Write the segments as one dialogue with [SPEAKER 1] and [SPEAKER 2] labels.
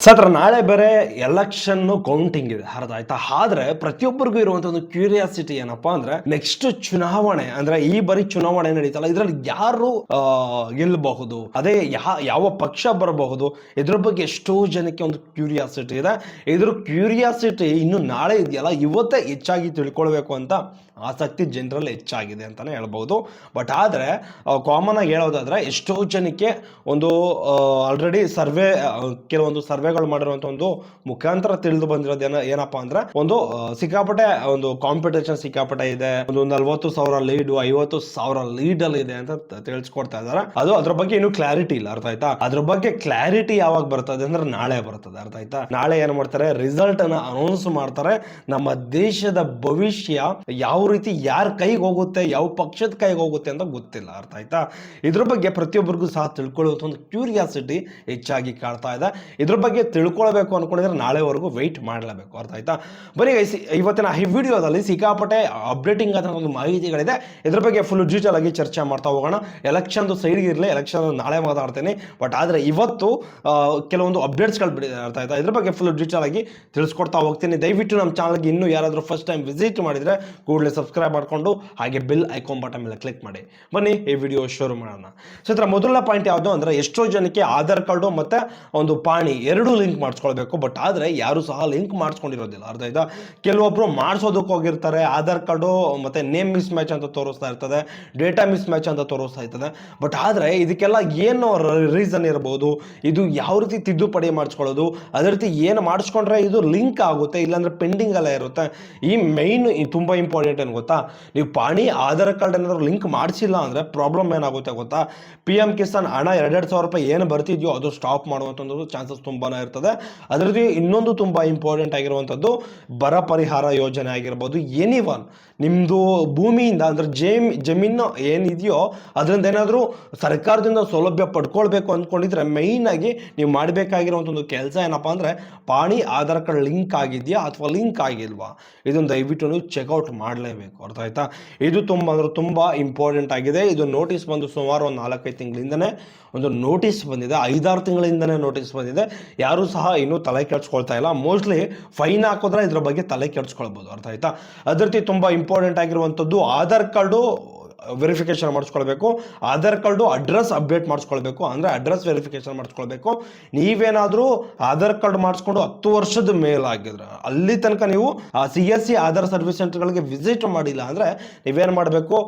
[SPEAKER 1] Sir ನಾಳೆ ಬೇರೆ election counting ಇದೆ ಅರ್ಥ ಆಯ್ತಾ. ಆದ್ರೆ ಪ್ರತಿಯೊಬ್ಬರಿಗೂ ಇರುವಂತ ಒಂದು ಕ್ಯೂರಿಯಾಸಿಟಿ ಏನಪ್ಪಾ ಅಂದ್ರೆ ನೆಕ್ಸ್ಟ್ ಚುನಾವಣೆ ಅಂದ್ರೆ ಈ ಬಾರಿ ಚುನಾವಣೆ ನಡೀತಲ್ಲ ಇದ್ರಲ್ಲಿ ಯಾರು ಗೆಲ್ಲಬಹುದು, ಅದೇ ಯಾವ ಪಕ್ಷ ಬರಬಹುದು, ಇದ್ರ ಬಗ್ಗೆ ಎಷ್ಟೋ ಜನಕ್ಕೆ ಒಂದು ಕ್ಯೂರಿಯಾಸಿಟಿ ಇದೆ. ಇದ್ರ ಕ್ಯೂರಿಯಾಸಿಟಿ ಇನ್ನು ನಾಳೆ ಇದೆಯಲ್ಲ ಇವತ್ತೇ ಹೆಚ್ಚಾಗಿ ತಿಳ್ಕೊಳ್ಬೇಕು ಅಂತ ಆಸಕ್ತಿ ಜನರಲ್ಲಿ ಹೆಚ್ಚಾಗಿದೆ ಅಂತಾನೆ ಹೇಳ್ಬಹುದು. ಬಟ್ ಆದ್ರೆ ಕಾಮನ್ ಆಗಿ ಹೇಳೋದಾದ್ರೆ ಎಷ್ಟೋ ಜನಕ್ಕೆ ಒಂದು ಆಲ್ರೆಡಿ ಕೆಲವೊಂದು ಸರ್ವೆಗಳು ಮಾಡಿರುವಂತ ಒಂದು ಮುಖಾಂತರ ತಿಳಿದು ಬಂದಿರೋದು ಏನಪ್ಪಾ ಅಂದ್ರೆ ಒಂದು ಸಿಕ್ಕಾಪಟ್ಟೆ ಒಂದು ಕಾಂಪಿಟೇಷನ್ ಸಿಕ್ಕಾಪಟ್ಟೆ ಇದೆ, ಒಂದು 40,000 ಲೀಡ್ 50,000 ಲೀಡ್ ಅಲ್ಲಿ ಇದೆ ಅಂತ ತಿಳಿಸ್ಕೊಡ್ತಾ ಇದಾರೆ. ಅದ್ರ ಬಗ್ಗೆ ಇನ್ನೂ ಕ್ಲಾರಿಟಿ ಇಲ್ಲ, ಅರ್ಥ ಆಯ್ತಾ. ಅದ್ರ ಬಗ್ಗೆ ಕ್ಲಾರಿಟಿ ಯಾವಾಗ ಬರ್ತದೆ ಅಂದ್ರೆ ನಾಳೆ ಬರ್ತದೆ, ಅರ್ಥ ಆಯ್ತಾ. ನಾಳೆ ಏನ್ ಮಾಡ್ತಾರೆ, ರಿಸಲ್ಟ್ ಅನ್ನ ಅನೌನ್ಸ್ ಮಾಡ್ತಾರೆ. ನಮ್ಮ ದೇಶದ ಭವಿಷ್ಯ ಯಾವ ರೀತಿ ಯಾರ ಕೈಗೆ ಹೋಗುತ್ತೆ, ಯಾವ ಪಕ್ಷದ ಕೈಗೆ ಹೋಗುತ್ತೆ ಅಂತ ಗೊತ್ತಿಲ್ಲ, ಅರ್ಥ ಆಯ್ತಾ. ಇದ್ರ ಬಗ್ಗೆ ಪ್ರತಿಯೊಬ್ಬರಿಗೂ ಸಹ ತಿಳ್ಕೊಳ್ಳುವಂತ ಒಂದು ಕ್ಯೂರಿಯಾಸಿಟಿ ಹೆಚ್ಚಾಗಿ ಕಾಡ್ತಾ ಇದೆ. ಇದ್ರ ಬಗ್ಗೆ ತಿಳ್ಕೊಳ್ಬೇಕು ಅನ್ಕೊಂಡಿದ್ರೆ ನಾಳೆವರೆಗೂ ವೆಯ್ಟ್ ಮಾಡಲೇಬೇಕು, ಅರ್ಥ ಆಯ್ತಾ. ಬರೀ ಇವತ್ತಿನ ಈ ವಿಡಿಯೋದಲ್ಲಿ ಸಿಕ್ಕಾಪಟ್ಟೆ ಅಪ್ಡೇಟಿಂಗ್ ಆದ ಒಂದು ಮಾಹಿತಿಗಳಿದೆ. ಇದ್ರ ಬಗ್ಗೆ ಫುಲ್ ಡೀಟೇಲ್ ಆಗಿ ಚರ್ಚೆ ಮಾಡ್ತಾ ಹೋಗೋಣ. ಎಲೆಕ್ಷನ್ ಸೈಡ್ಗೆ ಇರಲಿ, ಎಲೆಕ್ಷನ್ ನಾಳೆ ಮಾತಾಡ್ತೇನೆ. ಬಟ್ ಆದ್ರೆ ಇವತ್ತು ಕೆಲವೊಂದು ಅಪ್ಡೇಟ್ಸ್ಗಳು ಬಿಡಿದೆ, ಅರ್ಥ ಆಯ್ತಾ. ಇದ್ರ ಬಗ್ಗೆ ಫುಲ್ ಡೀಟೇಲ್ ಆಗಿ ತಿಳಿಸ್ಕೊಡ್ತಾ ಹೋಗ್ತೀನಿ. ದಯವಿಟ್ಟು ನಮ್ಮ ಚಾನಲ್ಗೆ ಇನ್ನೂ ಯಾರಾದರೂ ಫಸ್ಟ್ ಟೈಮ್ ವಿಸಿಟ್ ಮಾಡಿದ್ರೆ ಕೂಡಲೇ ಸಬ್ಸ್ಕ್ರೈಬ್ ಮಾಡ್ಕೊಂಡು ಹಾಗೆ ಬೆಲ್ ಐಕಾನ್ ಬಟನ್ ಮೇಲೆ ಕ್ಲಿಕ್ ಮಾಡಿ. ಬನ್ನಿ ಈ ವಿಡಿಯೋ ಶುರು ಮಾಡೋಣ. ಸೊ ಇದರ ಮೊದಲ ಪಾಯಿಂಟ್ ಯಾವುದು ಅಂದ್ರೆ ಎಷ್ಟೋ ಜನಕ್ಕೆ ಆಧಾರ್ ಕಾರ್ಡು ಮತ್ತೆ ಒಂದು ಪಾಣಿ ಎರಡು ಲಿಂಕ್ ಮಾಡಿಸ್ಕೊಳ್ಬೇಕು. ಬಟ್ ಆದ್ರೆ ಯಾರು ಸಹ ಲಿಂಕ್ ಮಾಡಿಸ್ಕೊಂಡಿರೋದಿಲ್ಲ, ಅರ್ಥ ಆಯ್ತಾ. ಕೆಲವೊಬ್ರು ಮಾಡಿಸೋದಕ್ಕೆ ಹೋಗಿರ್ತಾರೆ, ಆಧಾರ್ ಕಾರ್ಡು ಮತ್ತೆ ನೇಮ್ ಮಿಸ್ ಮ್ಯಾಚ್ ಅಂತ ತೋರಿಸ್ತಾ ಇರ್ತದೆ, ಡೇಟಾ ಮಿಸ್ ಮ್ಯಾಚ್ ಅಂತ ತೋರಿಸ್ತಾ ಇರ್ತದೆ. ಬಟ್ ಆದ್ರೆ ಇದಕ್ಕೆಲ್ಲ ಏನು ರೀಸನ್ ಇರಬಹುದು, ಇದು ಯಾವ ರೀತಿ ತಿದ್ದುಪಡಿ ಮಾಡಿಸ್ಕೊಳ್ಳೋದು, ಅದೇ ರೀತಿ ಏನು ಮಾಡಿಸ್ಕೊಂಡ್ರೆ ಇದು ಲಿಂಕ್ ಆಗುತ್ತೆ, ಇಲ್ಲಾಂದ್ರೆ ಪೆಂಡಿಂಗ್ ಎಲ್ಲ ಇರುತ್ತೆ. ಈ ಮೈನ್ ತುಂಬಾ ಇಂಪಾರ್ಟೆಂಟ್ ಏನು ಗೊತ್ತಾ, ನೀವು ಪಾಣಿ ಆಧಾರ್ ಕಾರ್ಡ್ ಏನಾದ್ರು ಲಿಂಕ್ ಮಾಡಿಸಿಲ್ಲ ಅಂದ್ರೆ ಪ್ರಾಬ್ಲಮ್ ಏನಾಗುತ್ತೆ ಗೊತ್ತಾ, PM ಕಿಸಾನ್ ಹಣ 2,000 ರೂಪಾಯಿ ಏನು ಬರ್ತಿದ್ಯೋ ಅದು ಸ್ಟಾಪ್ ಮಾಡುವಂಥ ಚಾನ್ಸಸ್ ತುಂಬಾನೇ ಇರ್ತದೆ. ಅದರಲ್ಲಿ ಇನ್ನೊಂದು ತುಂಬಾ ಇಂಪಾರ್ಟೆಂಟ್ ಆಗಿರುವಂಥದ್ದು ಬರ ಪರಿಹಾರ ಯೋಜನೆ ಆಗಿರ್ಬೋದು. ಎನಿವನ್ ನಿಮ್ಮದು ಭೂಮಿಯಿಂದ ಅಂದ್ರೆ ಜಮೀನು ಏನಿದೆಯೋ ಅದರಿಂದ ಏನಾದರೂ ಸರ್ಕಾರದಿಂದ ಸೌಲಭ್ಯ ಪಡ್ಕೊಳ್ಬೇಕು ಅಂದ್ಕೊಂಡಿದ್ರೆ ಮೈನ್ ಆಗಿ ನೀವು ಮಾಡಬೇಕಾಗಿರುವಂಥ ಒಂದು ಕೆಲಸ ಏನಪ್ಪಾ ಅಂದ್ರೆ ಪಾಣಿ ಆಧಾರ್ ಕಾರ್ಡ್ ಲಿಂಕ್ ಆಗಿದೆಯಾ ಅಥವಾ ಲಿಂಕ್ ಆಗಿಲ್ವಾ, ಇದನ್ನು ದಯವಿಟ್ಟು ನೀವು ಚೆಕ್ಔಟ್ ಮಾಡಲೇಬೇಕು, ಅರ್ಥ ಆಯ್ತಾ. ಇದು ತುಂಬಾ ಇಂಪಾರ್ಟೆಂಟ್ ಆಗಿದೆ. ಇದು ನೋಟಿಸ್ ಬಂದು ಸುಮಾರು ಒಂದು 4-5 ತಿಂಗಳಿಂದನೇ ಒಂದು ನೋಟಿಸ್ ಬಂದಿದೆ, 5-6 ತಿಂಗಳಿಂದನೇ ನೋಟಿಸ್ ಬಂದಿದೆ. ಯಾರು ಸಹ ಇನ್ನೂ ತಲೆ ಕೆಡಿಸ್ಕೊಳ್ತಾ ಇಲ್ಲ. ಮೋಸ್ಟ್ಲಿ ಫೈನ್ ಹಾಕಿದ್ರೆ ಇದ್ರ ಬಗ್ಗೆ ತಲೆ ಕೆಡಿಸ್ಕೊಳ್ಬೋದು, ಅರ್ಥ ಆಯ್ತಾ. ಅದೇ ರೀತಿ ತುಂಬಾ ಇಂಪಾರ್ಟೆಂಟ್ ಆಗಿರುವಂಥದ್ದು ಆಧಾರ್ ಕಾರ್ಡು ವೆರಿಫಿಕೇಶನ್ ಮಾಡಿಸ್ಕೊಳ್ಬೇಕು, ಆಧಾರ್ ಕಾರ್ಡು ಅಡ್ರೆಸ್ ಅಪ್ಡೇಟ್ ಮಾಡಿಸ್ಕೊಳ್ಬೇಕು, ಅಂದರೆ ಅಡ್ರೆಸ್ ವೆರಿಫಿಕೇಶನ್ ಮಾಡಿಸ್ಕೊಳ್ಬೇಕು. ನೀವೇನಾದರೂ ಆಧಾರ್ ಕಾರ್ಡ್ ಮಾಡಿಸ್ಕೊಂಡು 10 ವರ್ಷದ ಮೇಲಾಗಿದ್ರೆ ಅಲ್ಲಿ ತನಕ ನೀವು CSC ಆಧಾರ್ ಸರ್ವಿಸ್ ಸೆಂಟರ್ಗಳಿಗೆ ವಿಸಿಟ್ ಮಾಡಿಲ್ಲ ಅಂದರೆ ನೀವೇನು ಮಾಡಬೇಕು,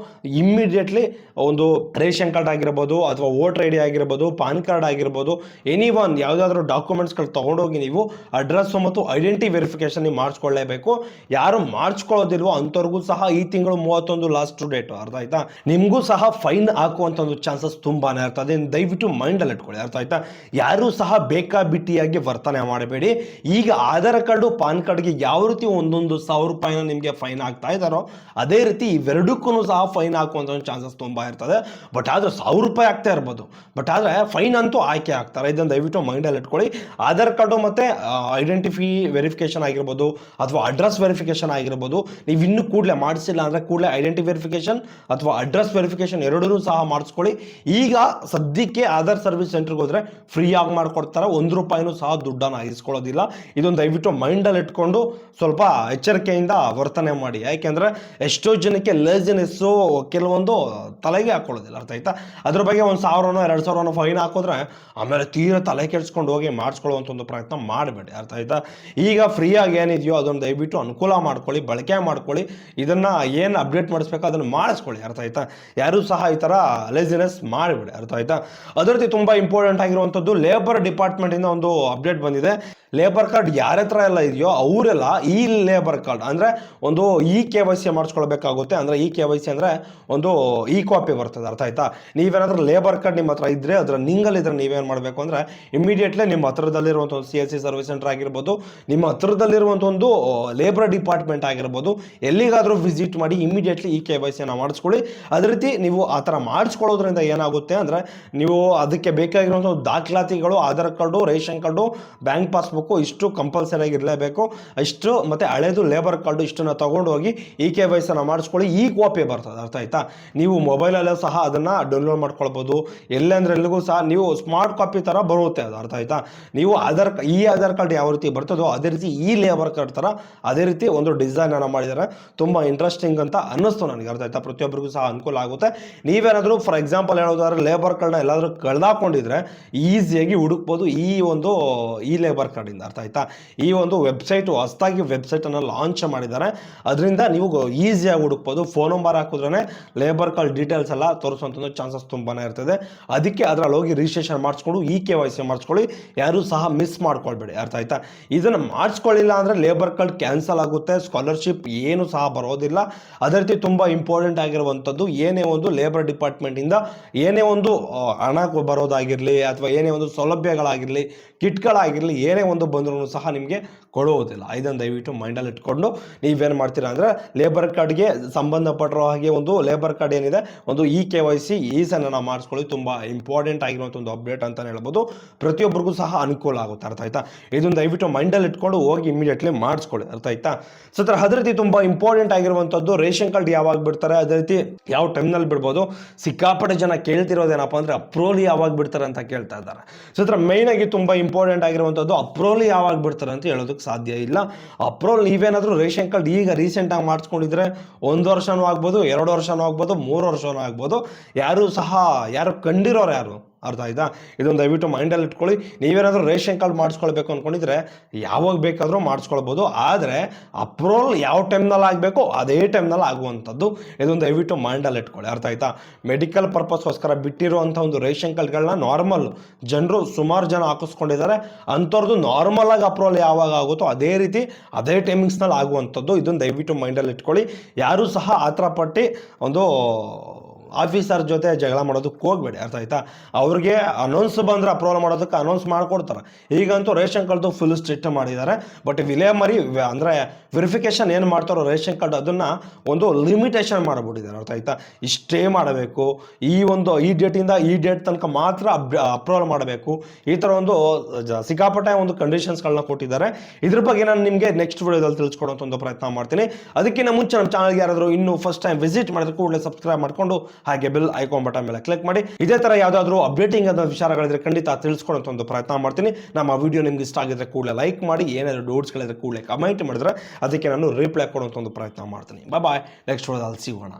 [SPEAKER 1] ಇಮ್ಮಿಡಿಯೇಟ್ಲಿ ಒಂದು ರೇಷನ್ ಕಾರ್ಡ್ ಆಗಿರ್ಬೋದು ಅಥವಾ ವೋಟರ್ ID ಆಗಿರ್ಬೋದು, ಪಾನ್ ಕಾರ್ಡ್ ಆಗಿರ್ಬೋದು, ಎನಿವನ್ ಯಾವುದಾದ್ರೂ ಡಾಕ್ಯುಮೆಂಟ್ಸ್ಗಳು ತೊಗೊಂಡೋಗಿ ನೀವು ಅಡ್ರೆಸ್ ಮತ್ತು ಐಡೆಂಟಿ ವೆರಿಫಿಕೇಶನ್ ನೀವು ಮಾಡಿಸ್ಕೊಳ್ಳೇಬೇಕು. ಯಾರು ಮಾಡಿಸ್ಕೊಳ್ಳೋದಿಲ್ವೋ ಅಂಥವ್ರಿಗೂ ಸಹ ಈ ತಿಂಗಳು 31 ಲಾಸ್ಟ್ ಡೇಟ್, ಅರ್ಥ ಆಯ್ತಾ. ನಿಮಗೂ ಸಹ ಫೈನ್ ಹಾಕುವಂತ ಒಂದು ಚಾನ್ಸಸ್ ತುಂಬಾನೇ ಇರ್ತದೆ, ದಯವಿಟ್ಟು ಮೈಂಡ್ ಅಲ್ಲಿ ಇಟ್ಕೊಳ್ಳಿ, ಅರ್ಥ ಆಯ್ತಾ. ಯಾರು ಸಹ ಬೇಕಾಬಿಟ್ಟಿಯಾಗಿ ವರ್ತನೆ ಮಾಡಬೇಡಿ. ಈಗ ಆಧಾರ್ ಕಾರ್ಡು ಪಾನ್ ಕಾರ್ಡ್ಗೆ ಯಾವ ರೀತಿ 1,100,000 ರೂಪಾಯಿನ ನಿಮಗೆ ಫೈನ್ ಆಗ್ತಾ ಇದ್ದಾರೋ ಅದೇ ರೀತಿ ಇವೆರಡಕ್ಕೂ ಸಹ ಫೈನ್ ಹಾಕುವಂತ ಒಂದು ಚಾನ್ಸಸ್ ತುಂಬಾ ಇರ್ತದೆ. ಬಟ್ ಆದ್ರೆ 1,000 ರೂಪಾಯಿ ಆಗ್ತಾ ಇರ್ಬೋದು, ಬಟ್ ಆದ್ರೆ ಫೈನ್ ಅಂತೂ ಆಯ್ಕೆ ಆಗ್ತಾರೆ. ಇದನ್ನು ದಯವಿಟ್ಟು ಮೈಂಡ್ ಅಲ್ಲಿ ಇಟ್ಕೊಳ್ಳಿ. ಆಧಾರ್ ಕಾರ್ಡು ಮತ್ತೆ ಐಡೆಂಟಿಫೈ ವೆರಿಫಿಕೇಶನ್ ಆಗಿರ್ಬೋದು ಅಥವಾ ಅಡ್ರೆಸ್ ವೆರಿಫಿಕೇಶನ್ ಆಗಿರ್ಬೋದು, ನೀವು ಇನ್ನೂ ಕೂಡಲೇ ಮಾಡಿಸಿಲ್ಲ ಅಂದ್ರೆ ಕೂಡಲೇ ಐಡೆಂಟಿ ವೆರಿಫಿಕೇಶನ್ ಅಥವಾ ಅಡ್ರೆಸ್ ವೆರಿಫಿಕೇಶನ್ ಎರಡೂ ಸಹ ಮಾಡಿಸ್ಕೊಳ್ಳಿ. ಈಗ ಸದ್ಯಕ್ಕೆ ಆಧಾರ್ ಸರ್ವಿಸ್ ಸೆಂಟರ್ಗೆ ಹೋದ್ರೆ ಫ್ರೀ ಆಗಿ ಮಾಡ್ಕೊಡ್ತಾರೆ, 1 ರೂಪಾಯಿನೂ ಸಹ ದುಡ್ಡನ್ನು ಇಸ್ಕೊಳ್ಳೋದಿಲ್ಲ. ಇದೊಂದು ದಯವಿಟ್ಟು ಮೈಂಡಲ್ಲಿ ಇಟ್ಕೊಂಡು ಸ್ವಲ್ಪ ಎಚ್ಚರಿಕೆಯಿಂದ ವರ್ತನೆ ಮಾಡಿ. ಯಾಕೆಂದ್ರೆ ಎಷ್ಟೋ ಜನಕ್ಕೆ ಲೇಜಿನೆಸ್ಸು ಕೆಲವೊಂದು ತಲೆಗೆ ಹಾಕೊಳ್ಳೋದಿಲ್ಲ, ಅರ್ಥ ಆಯ್ತಾ. ಅದ್ರ ಬಗ್ಗೆ 1,000 2,000 ಫೈನ್ ಹಾಕಿದ್ರೆ ಆಮೇಲೆ ತೀರಾ ತಲೆ ಕೆಡಿಸ್ಕೊಂಡು ಹೋಗಿ ಮಾಡಿಸ್ಕೊಳ್ಳುವಂಥ ಒಂದು ಪ್ರಯತ್ನ ಮಾಡಬೇಡಿ, ಅರ್ಥ ಆಯ್ತಾ. ಈಗ ಫ್ರೀಯಾಗಿ ಏನಿದೆಯೋ ಅದನ್ನು ದಯವಿಟ್ಟು ಅನುಕೂಲ ಮಾಡ್ಕೊಳ್ಳಿ, ಬಳಕೆ ಮಾಡ್ಕೊಳ್ಳಿ. ಇದನ್ನ ಏನು ಅಪ್ಡೇಟ್ ಮಾಡಿಸ್ಬೇಕು ಅದನ್ನು ಮಾಡಿಸ್ಕೊಳ್ಳಿ, ಅರ್ಥ ಆಯ್ತಾ. ಯಾರು ಸಹ ಈ ತರ ಲೇಜಿನೆಸ್ ಮಾಡಿಬಿಡಿ, ಅರ್ಥ ಆಯ್ತಾ. ಅದೇ ರೀತಿ ತುಂಬಾ ಇಂಪಾರ್ಟೆಂಟ್ ಆಗಿರುವಂಥದ್ದು ಲೇಬರ್ ಡಿಪಾರ್ಟ್ಮೆಂಟ್ ಇಂದ ಒಂದು ಅಪ್ಡೇಟ್ ಬಂದಿದೆ. ಲೇಬರ್ ಕಾರ್ಡ್ ಯಾರ ಹತ್ರ ಎಲ್ಲ ಇದೆಯೋ ಅವರೆಲ್ಲ ಈ ಲೇಬರ್ ಕಾರ್ಡ್ ಅಂದ್ರೆ ಒಂದು KYC ಮಾಡಿಸ್ಕೊಳ್ಬೇಕಾಗುತ್ತೆ. ಅಂದ್ರೆ KYC ಅಂದ್ರೆ ಒಂದು ಕಾಪಿ ಬರ್ತದೆ, ಅರ್ಥ ಆಯ್ತಾ. ನೀವೇನಾದ್ರೂ ಲೇಬರ್ ಕಾರ್ಡ್ ನಿಮ್ಮ ಹತ್ರ ಇದ್ರೆ ಅದರ ನಿಂಗಲ್ಲಿದ್ರೆ ನೀವೇನು ಮಾಡಬೇಕು ಅಂದ್ರೆ ಇಮಿಡಿಯೇಟ್ಲಿ ನಿಮ್ಮ ಹತ್ರದಲ್ಲಿರುವಂಥ ಒಂದು CSC ಸರ್ವಿಸ್ ಸೆಂಟರ್ ಆಗಿರ್ಬೋದು, ನಿಮ್ಮ ಹತ್ರದಲ್ಲಿರುವಂಥ ಒಂದು ಲೇಬರ್ ಡಿಪಾರ್ಟ್ಮೆಂಟ್ ಆಗಿರ್ಬೋದು, ಎಲ್ಲಿಗಾದ್ರೂ ವಿಸಿಟ್ ಮಾಡಿ ಇಮಿಡಿಯೇಟ್ಲಿ KYC ಮಾಡಿಸ್ಕೊಳ್ಳಿ. ಅದೇ ರೀತಿ ನೀವು ಆ ಥರ ಮಾಡಿಸ್ಕೊಳ್ಳೋದ್ರಿಂದ ಏನಾಗುತ್ತೆ ಅಂದರೆ ನೀವು ಅದಕ್ಕೆ ಬೇಕಾಗಿರುವಂಥ ದಾಖಲಾತಿಗಳು, Aadhaar card, ration card, bank passbook ಇಷ್ಟು ಕಂಪಲ್ಸರಿ ಆಗಿ ಇರಲೇಬೇಕು. ಇಷ್ಟು ಮತ್ತು ಹಳೇದು ಲೇಬರ್ ಕಾರ್ಡು ಇಷ್ಟನ್ನು ತೊಗೊಂಡು ಹೋಗಿ KYC ಮಾಡಿಸ್ಕೊಳ್ಳಿ. ಕಾಪಿ ಬರ್ತದೆ, ಅರ್ಥ ಆಯ್ತಾ? ನೀವು ಮೊಬೈಲಲ್ಲೂ ಸಹ ಅದನ್ನು ಡೌನ್ಲೋಡ್ ಮಾಡ್ಕೊಳ್ಬೋದು. ಎಲ್ಲಂದ್ರೆ ಎಲ್ಲಿಗೂ ಸಹ ನೀವು ಸ್ಮಾರ್ಟ್ ಕಾಪಿ ಥರ ಬರುತ್ತೆ ಅದು, ಅರ್ಥ ಆಯ್ತಾ? ನೀವು ಆಧಾರ್ ಕಾರ್ಡ್ ಯಾವ ರೀತಿ ಬರ್ತದೋ ಅದೇ ರೀತಿ ಲೇಬರ್ ಕಾರ್ಡ್ ಥರ ಅದೇ ರೀತಿ ಒಂದು ಡಿಸೈನ್ ಅನ್ನು ಮಾಡಿದ್ದಾರೆ. ತುಂಬ ಇಂಟ್ರೆಸ್ಟಿಂಗ್ ಅಂತ ಅನ್ನಿಸ್ತು ನನಗೆ, ಅರ್ಥ ಆಯ್ತಾ? ಪ್ರತಿಯೊಬ್ಬರಿಗೂ ಸಹ ಅನುಕೂಲ ಆಗುತ್ತೆ. ನೀವೇನಾದರೂ ಫಾರ್ ಎಕ್ಸಾಂಪಲ್ ಹೇಳೋದಾದ್ರೆ ಲೇಬರ್ ಕಾರ್ಡ್ನ ಎಲ್ಲಾದರೂ ಕಳೆದಾಕೊಂಡಿದ್ರೆ ಈಸಿಯಾಗಿ ಹುಡುಕ್ಬೋದು ಈ ಲೇಬರ್ ಕಾರ್ಡಿಂದ, ಅರ್ಥ ಆಯ್ತಾ? ಈ ಒಂದು ವೆಬ್ಸೈಟು ಹೊಸದಾಗಿ ವೆಬ್ಸೈಟನ್ನು ಲಾಂಚ್ ಮಾಡಿದ್ದಾರೆ. ಅದರಿಂದ ನೀವು ಈಸಿಯಾಗಿ ಹುಡುಕ್ಬೋದು. ಫೋನ್ ನಂಬರ್ ಹಾಕಿದ್ರೇ ಲೇಬರ್ ಕಾರ್ಡ್ ಡೀಟೇಲ್ಸ್ ಎಲ್ಲ ತೋರಿಸುವಂಥ ಚಾನ್ಸಸ್ ತುಂಬಾ ಇರ್ತದೆ. ಅದಕ್ಕೆ ಅದರಲ್ಲಿ ಹೋಗಿ ರಿಜಿಸ್ಟ್ರೇಷನ್ ಮಾಡಿಸ್ಕೊಂಡು KYC ಮಾಡಿಸ್ಕೊಳ್ಳಿ. ಯಾರೂ ಸಹ ಮಿಸ್ ಮಾಡ್ಕೊಳ್ಬೇಡಿ, ಅರ್ಥ ಆಯ್ತಾ? ಇದನ್ನು ಮಾಡಿಸ್ಕೊಳ್ಳಿಲ್ಲ ಅಂದರೆ ಲೇಬರ್ ಕಾರ್ಡ್ ಕ್ಯಾನ್ಸಲ್ ಆಗುತ್ತೆ, ಸ್ಕಾಲರ್ಶಿಪ್ ಏನು ಸಹ ಬರೋದಿಲ್ಲ. ಅದೇ ರೀತಿ ತುಂಬ ಇಂಪಾರ್ಟೆಂಟ್ ಆಗಿರುವಂಥದ್ದು, ಏನೇ ಒಂದು ಲೇಬರ್ ಡಿಪಾರ್ಟ್ಮೆಂಟಿಂದ ಏನೇ ಒಂದು ಹಣ ಬರೋದಾಗಿರಲಿ ಅಥವಾ ಏನೇ ಒಂದು ಸೌಲಭ್ಯಗಳಾಗಿರಲಿ, ಕಿಟ್ಗಳಾಗಿರಲಿ, ಏನೇ ಒಂದು ಬಂದರೂ ಸಹ ನಿಮಗೆ ಕೊಡುವುದಿಲ್ಲ. ಇದನ್ನು ದಯವಿಟ್ಟು ಮೈಂಡಲ್ಲಿ ಇಟ್ಕೊಂಡು ನೀವೇನು ಮಾಡ್ತೀರಾ ಅಂದರೆ ಲೇಬರ್ ಕಾರ್ಡ್ಗೆ ಸಂಬಂಧಪಟ್ಟಿರೋ ಹಾಗೆ ಒಂದು ಲೇಬರ್ ಕಾರ್ಡ್ ಏನಿದೆ ಒಂದು KYC ಈಸನ್ನು ಮಾಡಿಸ್ಕೊಳ್ಳಿ. ತುಂಬ ಇಂಪಾರ್ಟೆಂಟ್ ಆಗಿರುವಂಥ ಒಂದು ಅಪ್ಡೇಟ್ ಅಂತಲೇ ಹೇಳ್ಬೋದು. ಪ್ರತಿಯೊಬ್ಬರಿಗೂ ಸಹ ಅನುಕೂಲ ಆಗುತ್ತೆ, ಅರ್ಥ ಆಯ್ತಾ? ಇದನ್ನು ದಯವಿಟ್ಟು ಮೈಂಡಲ್ಲಿ ಇಟ್ಕೊಂಡು ಹೋಗಿ ಇಮಿಡಿಯೇಟ್ಲಿ ಮಾಡಿಸ್ಕೊಳ್ಳಿ, ಅರ್ಥ ಆಯ್ತಾ? ಸೊ ಅದೇ ರೀತಿ ತುಂಬ ಇಂಪಾರ್ಟೆಂಟ್ ಆಗಿರುವಂಥದ್ದು ರೇಷನ್ ಕಾರ್ಡ್ ಯಾವಾಗ ಬಿಡ್ತಾರೆ, ಅದೇ ರೀತಿ ಯಾವ ಟೈಮ್ನಲ್ಲಿ ಬಿಡ್ಬೋದು. ಸಿಕ್ಕಾಪಟ್ಟೆ ಜನ ಕೇಳ್ತಿರೋದೇನಪ್ಪ ಅಂದರೆ ಅಪ್ರೂವಲ್ ಯಾವಾಗ ಬಿಡ್ತಾರೆ ಅಂತ ಕೇಳ್ತಾ ಇದ್ದಾರೆ. ಸೊ ಮೇಯ್ನಾಗಿ ತುಂಬ ಇಂಪಾರ್ಟೆಂಟ್ ಆಗಿರುವಂಥದ್ದು ಅಪ್ರೂವಲ್ ಯಾವಾಗ ಬಿಡ್ತಾರೆ ಅಂತ ಹೇಳೋದಕ್ಕೆ ಸಾಧ್ಯ ಇಲ್ಲ. ಅಪ್ರೂವಲ್ ನೀವೇನಾದರೂ ರೇಷನ್ ಕಾರ್ಡ್ ಈಗ ರೀಸೆಂಟಾಗಿ ಮಾಡಿಸ್ಕೊಂಡಿದ್ರೆ 1 ವರ್ಷನೂ ಆಗ್ಬೋದು, 2 ವರ್ಷನೂ ಆಗ್ಬೋದು, 3 ವರ್ಷನೂ ಆಗ್ಬೋದು. ಯಾರು ಕಂಡಿರೋರು ಯಾರು, ಅರ್ಥ ಆಯ್ತಾ? ಇದೊಂದು ದಯವಿಟ್ಟು ಮೈಂಡಲ್ಲಿ ಇಟ್ಕೊಳ್ಳಿ. ನೀವೇನಾದರೂ ರೇಷನ್ ಕಾರ್ಡ್ ಮಾಡಿಸ್ಕೊಳ್ಬೇಕು ಅಂದ್ಕೊಂಡಿದ್ರೆ ಯಾವಾಗ ಬೇಕಾದರೂ ಮಾಡಿಸ್ಕೊಳ್ಬೋದು. ಆದರೆ ಅಪ್ರೂವಲ್ ಯಾವ ಟೈಮ್ನಲ್ಲಿ ಆಗಬೇಕು ಅದೇ ಟೈಮ್ನಲ್ಲಿ ಆಗುವಂಥದ್ದು. ಇದೊಂದು ದಯವಿಟ್ಟು ಮೈಂಡಲ್ಲಿ ಇಟ್ಕೊಳ್ಳಿ, ಅರ್ಥ ಆಯ್ತಾ? ಮೆಡಿಕಲ್ ಪರ್ಪಸ್ಗೋಸ್ಕರ ಬಿಟ್ಟಿರುವಂಥ ಒಂದು ರೇಷನ್ ಕಾರ್ಡ್ಗಳನ್ನ ನಾರ್ಮಲ್ ಜನರು ಸುಮಾರು ಜನ ಹಾಕಿಸ್ಕೊಂಡಿದ್ದಾರೆ. ಅಂಥವ್ರದ್ದು ನಾರ್ಮಲಾಗಿ ಅಪ್ರೂವಲ್ ಯಾವಾಗ ಆಗುತ್ತೋ ಅದೇ ಟೈಮಿಂಗ್ಸ್ನಲ್ಲಿ ಆಗುವಂಥದ್ದು. ಇದನ್ನು ದಯವಿಟ್ಟು ಮೈಂಡಲ್ಲಿ ಇಟ್ಕೊಳ್ಳಿ. ಯಾರೂ ಸಹ ಆ ಥರ ಪಟ್ಟು ಒಂದು ಆಫೀಸರ್ ಜೊತೆ ಜಗಳ ಮಾಡೋದಕ್ಕೆ ಹೋಗಬೇಡಿ, ಅರ್ಥ ಆಯ್ತಾ? ಅವ್ರಿಗೆ ಅನೌನ್ಸ್ ಬಂದರೆ ಅಪ್ರೂವಲ್ ಮಾಡೋದಕ್ಕೆ ಅನೌನ್ಸ್ ಮಾಡಿಕೊಡ್ತಾರೆ. ಈಗಂತೂ ರೇಷನ್ ಕಾರ್ಡ್ದು ಫುಲ್ ಸ್ಟ್ರಿಕ್ಟ್ ಮಾಡಿದ್ದಾರೆ. ಬಟ್ ವಿಲೇಮರಿ ಅಂದರೆ ವೆರಿಫಿಕೇಷನ್ ಏನು ಮಾಡ್ತಾರೋ ರೇಷನ್ ಕಾರ್ಡ್ ಅದನ್ನು ಒಂದು ಲಿಮಿಟೇಷನ್ ಮಾಡಿಬಿಟ್ಟಿದ್ದಾರೆ, ಅರ್ಥ ಆಯ್ತಾ? ಇಷ್ಟೇ ಮಾಡಬೇಕು, ಈ ಡೇಟಿಂದ ಈ ಡೇಟ್ ತನಕ ಮಾತ್ರ ಅಪ್ರೂವಲ್ ಮಾಡಬೇಕು. ಈ ಥರ ಒಂದು ಸಿಕ್ಕಾಪಟ್ಟೆ ಒಂದು ಕಂಡೀಷನ್ಸ್ಗಳನ್ನ ಕೊಟ್ಟಿದ್ದಾರೆ. ಇದ್ರ ಬಗ್ಗೆ ನಾನು ನಿಮಗೆ ನೆಕ್ಸ್ಟ್ ವಿಡಿಯೋದಲ್ಲಿ ತಿಳಿಸ್ಕೊಡೋಂಥ ಒಂದು ಪ್ರಯತ್ನ ಮಾಡ್ತೀನಿ. ಅದಕ್ಕಿಂತ ಮುಂಚೆ ನಮ್ಮ ಚಾನಲ್ಗೆ ಯಾರಾದರೂ ಇನ್ನೂ ಫಸ್ಟ್ ಟೈಮ್ ವಿಸಿಟ್ ಮಾಡಿದ್ರೆ ಕೂಡಲೇ ಸಬ್ಸ್ಕ್ರೈಬ್ ಮಾಡಿಕೊಂಡು ಹಾಗೆ ಬೆಲ್ ಐಕಾನ್ ಬಟನ್ ಮೇಲೆ ಕ್ಲಿಕ್ ಮಾಡಿ. ಇದೇ ತರ ಯಾವುದಾದ್ರೂ ಅಪ್ಡೇಟಿಂಗ್ ಆದ ವಿಚಾರಗಳಿದ್ರೆ ಖಂಡಿತ ತಿಳಿಸ್ಕೊಡೋಂಥ ಒಂದು ಪ್ರಯತ್ನ ಮಾಡ್ತೀನಿ. ನಮ್ಮ ವಿಡಿಯೋ ನಿಮ್ಗೆ ಇಷ್ಟ ಆಗಿದ್ರೆ ಕೂಡಲೇ ಲೈಕ್ ಮಾಡಿ, ಏನಾದರೂ ಡೌಟ್ಸ್ಗಳಿದ್ರೆ ಕೂಡಲೇ ಕಮೆಂಟ್ ಮಾಡಿದ್ರೆ ಅದಕ್ಕೆ ನಾನು ರಿಪ್ಲೈ ಕೊಡುವಂಥ ಒಂದು ಪ್ರಯತ್ನ ಮಾಡ್ತೀನಿ. ಬಾಯ್, ನೆಕ್ಸ್ಟ್ ವಿಡಿಯೋದಲ್ಲಿ ಸಿಗೋಣ.